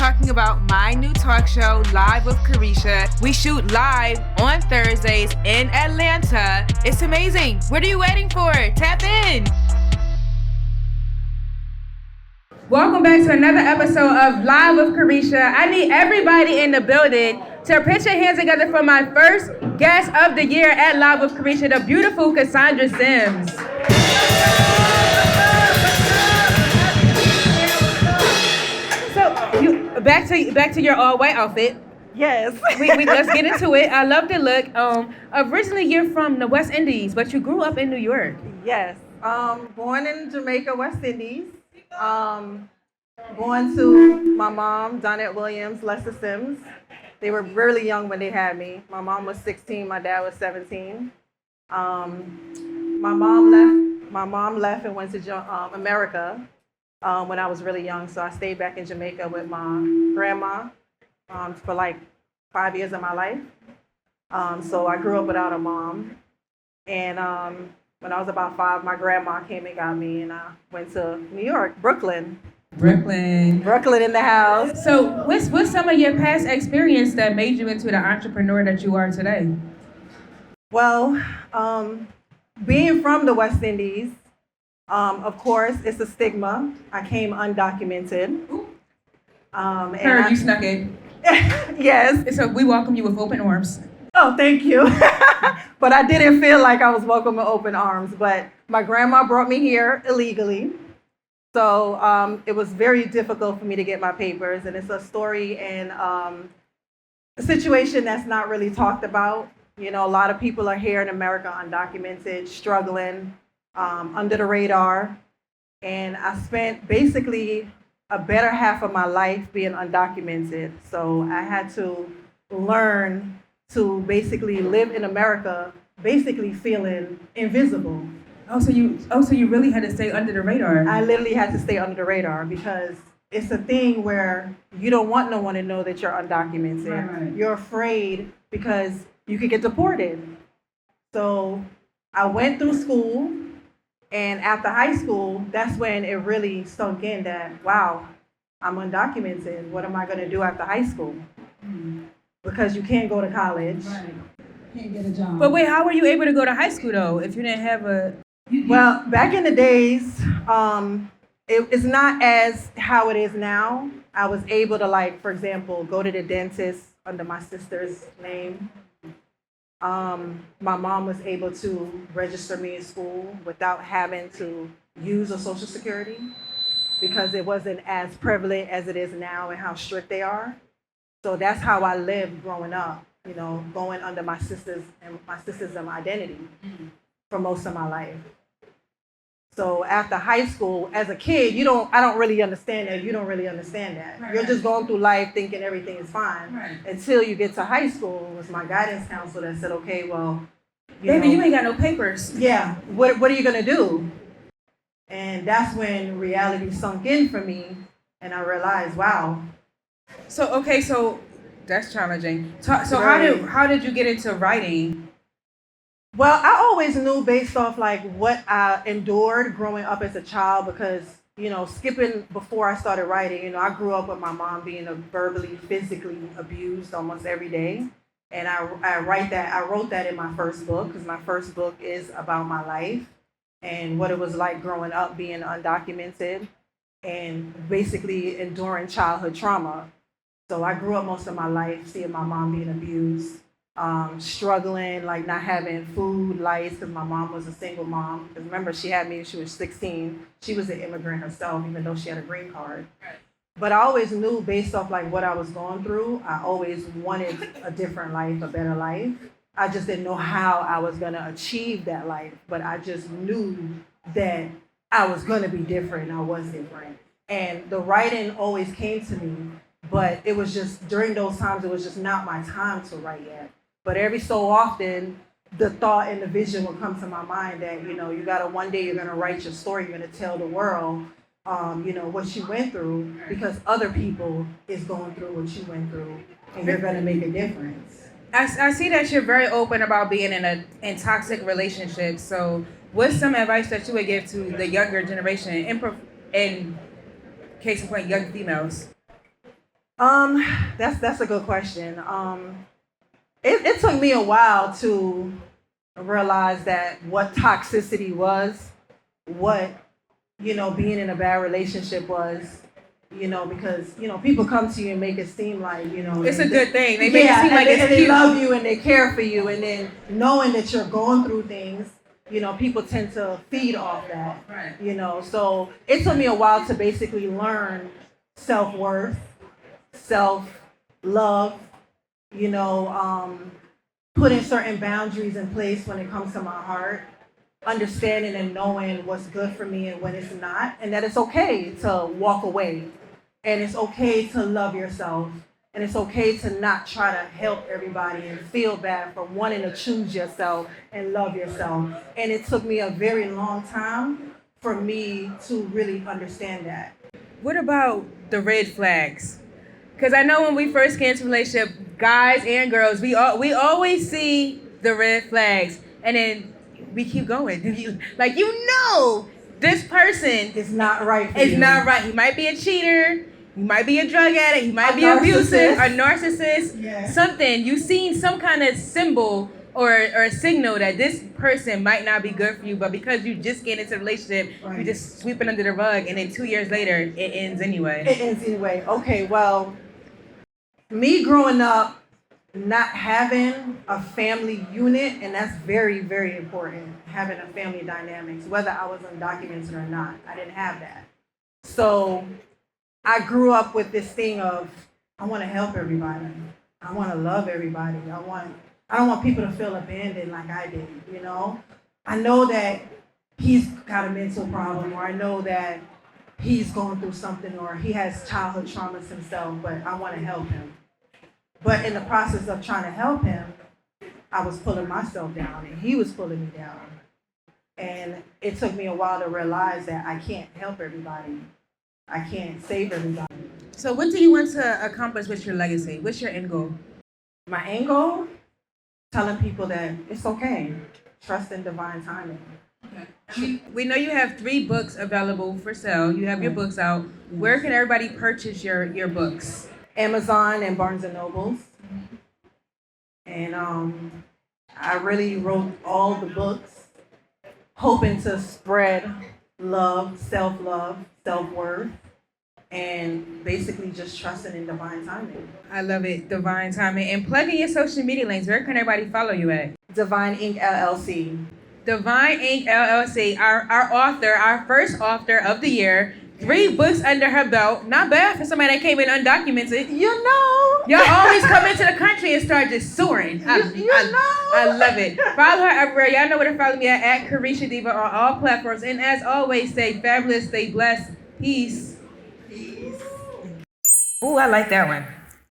talking about my new talk show, Live with Carisha. We shoot live on Thursdays in Atlanta. It's amazing. What are you waiting for? Tap in. Welcome back to another episode of Live with Carisha. I need everybody in the building to put your hands together for my first guest of the year at Live with Carisha, the beautiful Casandra Simms. So, back to your all-white outfit. Yes. we let's get into it. I love the look. Originally you're from the West Indies, but you grew up in New York. Yes. Born in Jamaica, West Indies. Born to my mom, Donette Williams, Lester Simms. They were really young when they had me. My mom was 16, my dad was 17. My mom left and went to America when I was really young, so I stayed back in Jamaica with my grandma for like 5 years of my life. So I grew up without a mom. And when I was about 5, my grandma came and got me, and I went to New York, Brooklyn in the house. So what's some of your past experience that made you into the entrepreneur that you are today? Well, being from the West Indies, of course, it's a stigma. I came undocumented. You snuck in. Yes. So we welcome you with open arms. Oh, thank you. But I didn't feel like I was welcome with open arms. But my grandma brought me here illegally. So it was very difficult for me to get my papers. And it's a story and a situation that's not really talked about. You know, a lot of people are here in America undocumented, struggling, under the radar. And I spent basically a better half of my life being undocumented. So I had to learn to basically live in America, basically feeling invisible. So you really had to stay under the radar. I literally had to stay under the radar because it's a thing where you don't want no one to know that you're undocumented. Right. You're afraid because you could get deported. So I went through school, and after high school, that's when it really sunk in that, wow, I'm undocumented. What am I going to do after high school? Because you can't go to college. Right. Can't get a job. But wait, how were you able to go to high school though if you didn't have a? Well, back in the days, it's not as how it is now. I was able to, like, for example, go to the dentist under my sister's name. My mom was able to register me in school without having to use a Social Security because it wasn't as prevalent as it is now and how strict they are. So that's how I lived growing up, you know, going under my sister's identity for most of my life. So after high school, as a kid, I don't really understand that. You don't really understand that. Right. You're just going through life thinking everything is fine. Right. Until you get to high school. It was my guidance counselor that said, okay, well, you ain't got no papers. Yeah, what are you going to do? And that's when reality sunk in for me, and I realized, wow. So that's challenging. So how did you get into writing? Well, I always knew based off like what I endured growing up as a child because, you know, skipping before I started writing, you know, I grew up with my mom being verbally, physically abused almost every day. And I wrote that in my first book because my first book is about my life and what it was like growing up being undocumented and basically enduring childhood trauma. So I grew up most of my life seeing my mom being abused, struggling, like not having food, lights, because my mom was a single mom. Because remember, she had me when she was 16. She was an immigrant herself, even though she had a green card. But I always knew based off like what I was going through, I always wanted a different life, a better life. I just didn't know how I was going to achieve that life, but I just knew that I was going to be different. I was different. And the writing always came to me, but it was just during those times, it was just not my time to write yet. But every so often, the thought and the vision will come to my mind that, you know, one day you're going to write your story, you're going to tell the world, you know, what you went through because other people is going through what you went through and you're going to make a difference. I see that you're very open about being in toxic relationships. So what's some advice that you would give to the younger generation, in case in point, young females? That's a good question. It took me a while to realize that what toxicity was, what being in a bad relationship was. Because people come to you and make it seem like It's a good thing. They make it seem like it's and cute. they love you and they care for you, and then knowing that you're going through things, people tend to feed off that. Right. So it took me a while to basically learn self-worth, self-love, putting certain boundaries in place when it comes to my heart, understanding and knowing what's good for me and when it's not, and that it's okay to walk away, and it's okay to love yourself, and it's okay to not try to help everybody and feel bad for wanting to choose yourself and love yourself. And it took me a very long time for me to really understand that. What about the red flags? Because I know when we first get into a relationship, guys and girls, we always see the red flags, and then we keep going. This person It's not right for is you. not right. He might be a cheater. He might be a drug addict. He might A be abusive, a narcissist. narcissist. Yeah. Something. You've seen some kind of symbol or a signal that this person might not be good for you, but because you just get into a relationship, Right. you just sweep it under the rug, and then 2 years later, it ends anyway. It ends anyway. Okay, well, me growing up not having a family unit, and that's very, very important, having a family dynamics, whether I was undocumented or not. I didn't have that. So I grew up with this thing of, I want to help everybody. I want to love everybody. I don't want people to feel abandoned like I did, I know that he's got a mental problem, or I know that he's going through something, or he has childhood traumas himself, but I want to help him. But in the process of trying to help him, I was pulling myself down, and he was pulling me down. And it took me a while to realize that I can't help everybody. I can't save everybody. So what do you want to accomplish with your legacy? What's your end goal? My end goal? Telling people that it's okay. Trust in divine timing. We know you have 3 books available for sale. You have your books out. Where can everybody purchase your books? Amazon and Barnes and Nobles. And I really wrote all the books hoping to spread love, self-worth, and basically just trusting in divine timing. I love it, divine timing. And plug in your social media links. Where can everybody follow you at? Divine Inc. LLC. Divine Inc. LLC, our author, our first author of the year. 3 books under her belt. Not bad for somebody that came in undocumented. Y'all always come into the country and start just soaring. I love it. Follow her everywhere. Y'all know where to follow me at Carisha Diva on all platforms. And as always, stay fabulous, stay blessed. Peace. Ooh, I like that one.